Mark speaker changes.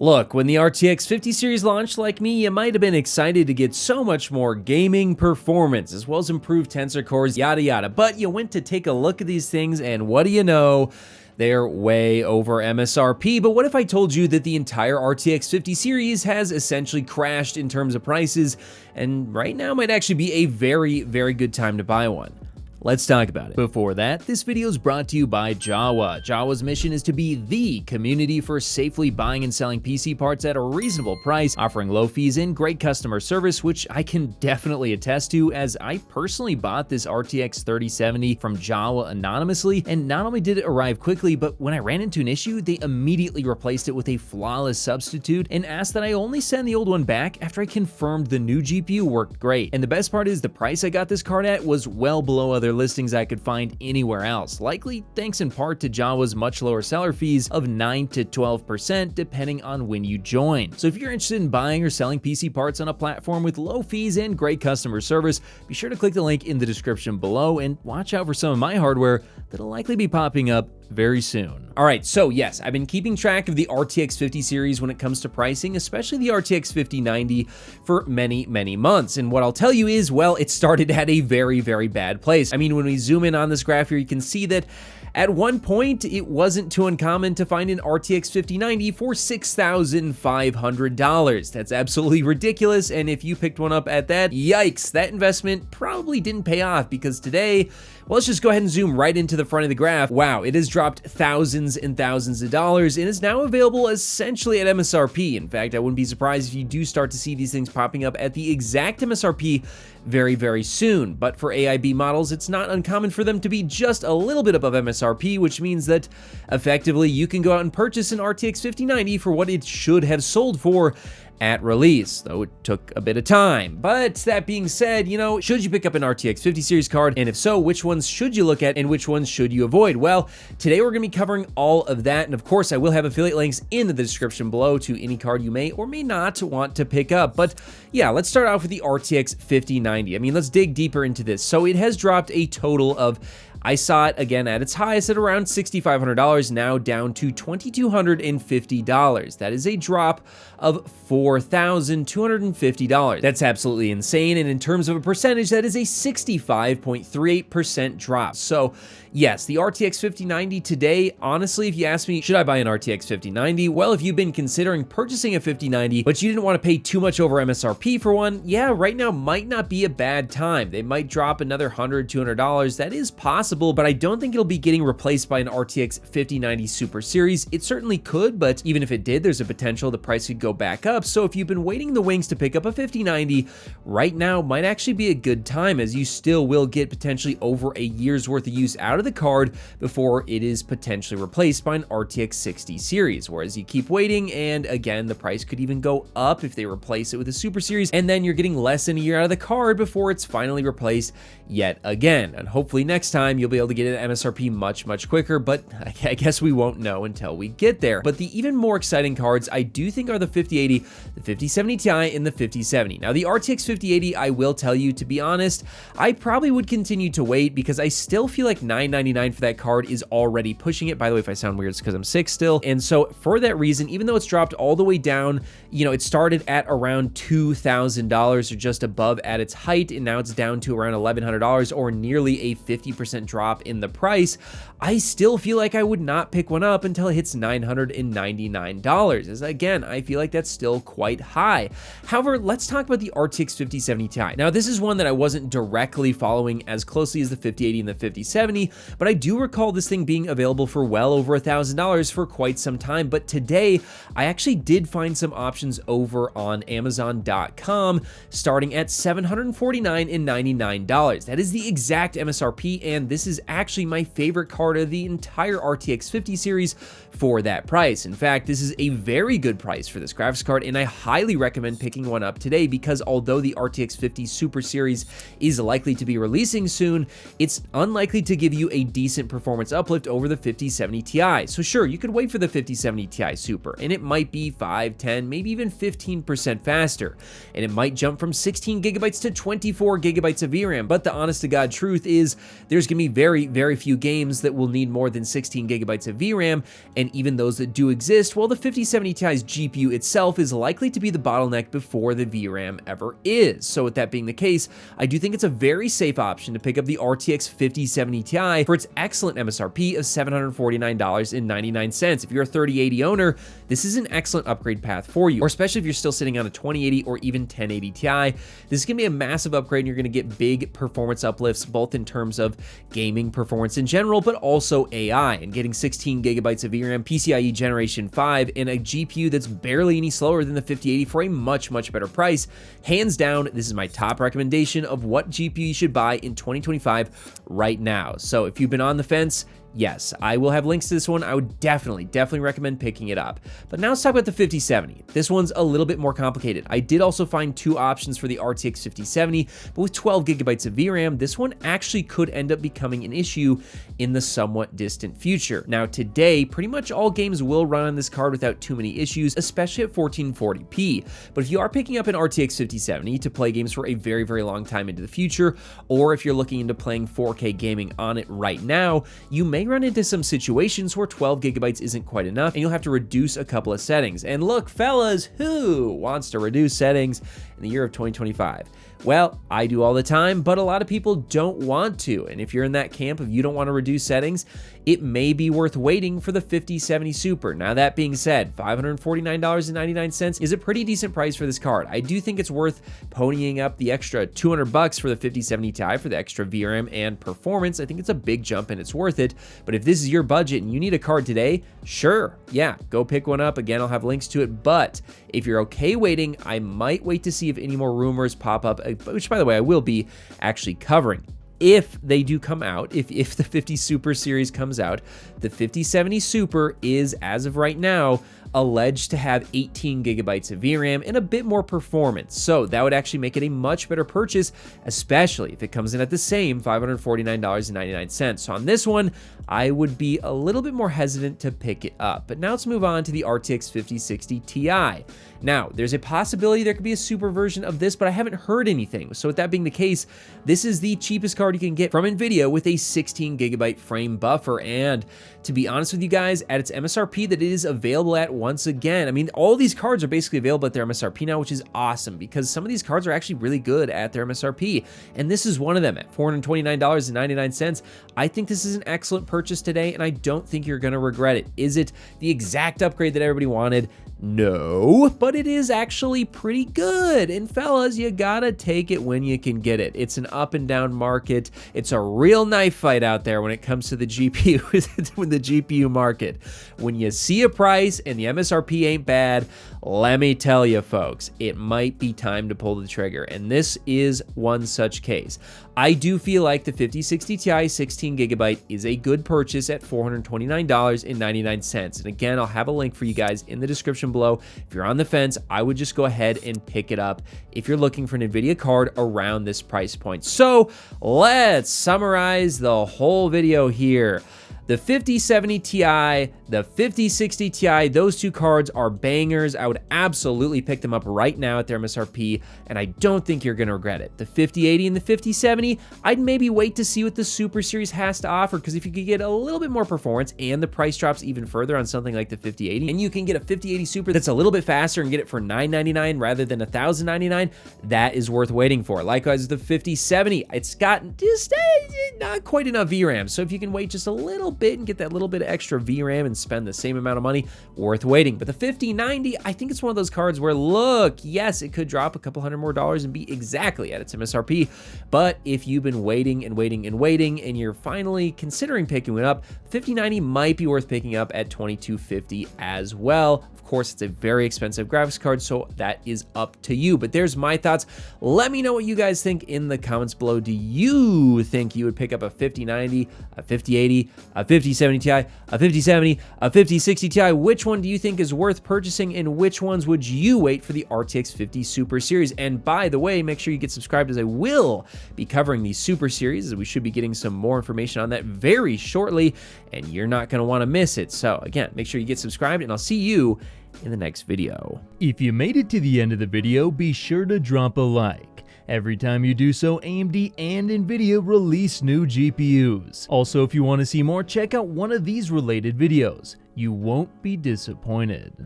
Speaker 1: Look, when the RTX 50 series launched, like me, you might have been excited to get so much more gaming performance, as well as improved tensor cores, yada yada, but you went to take a look at these things, and what do you know? They're way over MSRP, but what if I told you that the entire RTX 50 series has essentially crashed in terms of prices, and right now might actually be a very, very good time to buy one? Let's talk about it. Before that, this video is brought to you by Jawa. Jawa's mission is to be the community for safely buying and selling PC parts at a reasonable price, offering low fees and great customer service, which I can definitely attest to, as I personally bought this RTX 3070 from Jawa anonymously, and not only did it arrive quickly, but when I ran into an issue, they immediately replaced it with a flawless substitute and asked that I only send the old one back after I confirmed the new GPU worked great. And the best part is the price I got this card at was well below other listings I could find anywhere else, likely thanks in part to Jawa's much lower seller fees of 9 to 12% depending on when you join. So if you're interested in buying or selling PC parts on a platform with low fees and great customer service, be sure to click the link in the description below and watch out for some of my hardware that'll likely be popping up very soon. All right, so yes, I've been keeping track of the RTX 50 series when it comes to pricing, especially the RTX 5090 for many, many months. And what I'll tell you is, well, it started at a very, very bad place. I mean, when we zoom in on this graph here, you can see that at one point, it wasn't too uncommon to find an RTX 5090 for $6,500. That's absolutely ridiculous, and if you picked one up at that, yikes, that investment probably didn't pay off, because today, well, let's just go ahead and zoom right into the front of the graph. Wow, it has dropped thousands and thousands of dollars and is now available essentially at MSRP. In fact, I wouldn't be surprised if you do start to see these things popping up at the exact MSRP very, very soon. But for AIB models, it's not uncommon for them to be just a little bit above MSRP, which means that effectively you can go out and purchase an RTX 5090 for what it should have sold for at release, though it took a bit of time. But that being said, you know, should you pick up an RTX 50 series card? And if so, which ones should you look at and which ones should you avoid? Well, today we're gonna be covering all of that. And of course, I will have affiliate links in the description below to any card you may or may not want to pick up. But yeah, let's start off with the RTX 5090. I mean, let's dig deeper into this. So it has dropped a total of, I saw it again at its highest at around $6,500, now down to $2,250. That is a drop of $4,250. That's absolutely insane, and in terms of a percentage, that is a 65.38% drop. So yes, the RTX 5090 today, honestly, if you ask me, should I buy an RTX 5090? Well, if you've been considering purchasing a 5090, but you didn't want to pay too much over MSRP for one, yeah, right now might not be a bad time. They might drop another $100, $200. That is possible, but I don't think it'll be getting replaced by an RTX 5090 Super Series. It certainly could, but even if it did, there's a potential the price could go back up. So if you've been waiting in the wings to pick up a 5090, right now might actually be a good time, as you still will get potentially over a year's worth of use out of the card before it is potentially replaced by an RTX 60 series. Whereas you keep waiting, and again, the price could even go up if they replace it with a Super Series, and then you're getting less than a year out of the card before it's finally replaced yet again. And hopefully next time you'll be able to get it at MSRP much, much quicker, but I guess we won't know until we get there. But the even more exciting cards I do think are the 5080, the 5070 Ti, and the 5070. Now the RTX 5080, I will tell you, to be honest, I probably would continue to wait, because I still feel like $999 for that card is already pushing it. By the way, if I sound weird, it's because I'm sick still. And so for that reason, even though it's dropped all the way down, you know, it started at around $2,000 or just above at its height, and now it's down to around $1,100, or nearly a 50% drop in the price, I still feel like I would not pick one up until it hits $999, as again, I feel like that's still quite high. However, let's talk about the RTX 5070 Ti. Now, this is one that I wasn't directly following as closely as the 5080 and the 5070, but I do recall this thing being available for well over $1,000 for quite some time. But today, I actually did find some options over on Amazon.com starting at $749.99. That is the exact MSRP, and this is actually my favorite card of the entire RTX 50 series for that price. In fact, this is a very good price for this graphics card, and I highly recommend picking one up today, because although the RTX 50 Super Series is likely to be releasing soon, it's unlikely to give you you a decent performance uplift over the 5070 Ti. So sure, you could wait for the 5070 Ti Super, and it might be 5, 10, maybe even 15% faster, and it might jump from 16 gigabytes to 24 gigabytes of VRAM, but the honest to God truth is there's gonna be very, very few games that will need more than 16 gigabytes of VRAM, and even those that do exist, well, the 5070 Ti's GPU itself is likely to be the bottleneck before the VRAM ever is. So with that being the case, I do think it's a very safe option to pick up the RTX 5070 Ti for its excellent MSRP of $749.99. If you're a 3080 owner, this is an excellent upgrade path for you, or especially if you're still sitting on a 2080 or even 1080 Ti. This is gonna be a massive upgrade, and you're gonna get big performance uplifts, both in terms of gaming performance in general, but also AI, and getting 16 gigabytes of VRAM, PCIe Generation 5, and a GPU that's barely any slower than the 5080 for a much, much better price. Hands down, this is my top recommendation of what GPU you should buy in 2025 right now. So if you've been on the fence, yes, I will have links to this one. I would definitely recommend picking it up. But now let's talk about the 5070. This one's a little bit more complicated. I did also find two options for the RTX 5070, but with 12 gigabytes of VRAM, this one actually could end up becoming an issue in the somewhat distant future. Now today, pretty much all games will run on this card without too many issues, especially at 1440p. But if you are picking up an RTX 5070 to play games for a very, very long time into the future, or if you're looking into playing 4K gaming on it right now, you may run into some situations where 12 gigabytes isn't quite enough, and you'll have to reduce a couple of settings. And look, fellas, who wants to reduce settings in the year of 2025? Well, I do all the time, but a lot of people don't want to. And if you're in that camp of you don't want to reduce settings, it may be worth waiting for the 5070 Super. Now that being said, $549.99 is a pretty decent price for this card. I do think it's worth ponying up the extra $200 for the 5070 Ti for the extra VRAM and performance. I think it's a big jump and it's worth it. But if this is your budget and you need a card today, sure, yeah, go pick one up. Again, I'll have links to it. But if you're okay waiting, I might wait to see if any more rumors pop up, which by the way, I will be actually covering. If they do come out, if the 50 Super series comes out, the 5070 Super is, as of right now, alleged to have 18 gigabytes of VRAM and a bit more performance. So that would actually make it a much better purchase, especially if it comes in at the same $549.99. So on this one, I would be a little bit more hesitant to pick it up. But now let's move on to the RTX 5060 Ti. Now, there's a possibility there could be a super version of this, but I haven't heard anything. So with that being the case, this is the cheapest card you can get from Nvidia with a 16 gigabyte frame buffer. And to be honest with you guys, at its MSRP that it is available at once again, I mean, all these cards are basically available at their MSRP now, which is awesome because some of these cards are actually really good at their MSRP. And this is one of them at $429.99. I think this is an excellent purchase today, and I don't think you're going to regret it. Is it the exact upgrade that everybody wanted? No, but it is actually pretty good. And fellas, you gotta take it when you can get it. It's an up and down market. It's a real knife fight out there when it comes to the GPU, with the GPU market. When you see a price and the MSRP ain't bad, let me tell you folks, it might be time to pull the trigger. And this is one such case. I do feel like the 5060 Ti 16 gigabyte is a good purchase at $429.99. And again, I'll have a link for you guys in the description below. If you're on the fence, I would just go ahead and pick it up if you're looking for an Nvidia card around this price point. So let's summarize the whole video here. The 5070 Ti, the 5060 Ti, those two cards are bangers. I would absolutely pick them up right now at their MSRP, and I don't think you're gonna regret it. The 5080 and the 5070, I'd maybe wait to see what the Super Series has to offer, because if you could get a little bit more performance and the price drops even further on something like the 5080, and you can get a 5080 Super that's a little bit faster and get it for $999 rather than $1,099, that is worth waiting for. Likewise with the 5070, it's got just not quite enough VRAM, so if you can wait just a little bit and get that little bit of extra VRAM and spend the same amount of money, worth waiting. But the 5090, I think it's one of those cards where, look, yes, it could drop a couple $100 more and be exactly at its MSRP, but if you've been waiting and waiting and waiting and you're finally considering picking it up, 5090 might be worth picking up at $2,250 as well. Of course, it's a very expensive graphics card, so that is up to you. But there's my thoughts. Let me know what you guys think in the comments below. Do you think you would pick up a 5090, a 5080, a 5070 Ti, a 5070, a 5060 Ti. Which one do you think is worth purchasing, and which ones would you wait for the RTX 50 Super Series? And by the way, make sure you get subscribed, as I will be covering the Super Series, as we should be getting some more information on that very shortly, and you're not going to want to miss it. So again, make sure you get subscribed, and I'll see you in the next video.
Speaker 2: If you made it to the end of the video, be sure to drop a like. Every time you do so, AMD and Nvidia release new GPUs. Also, if you want to see more, check out one of these related videos. You won't be disappointed.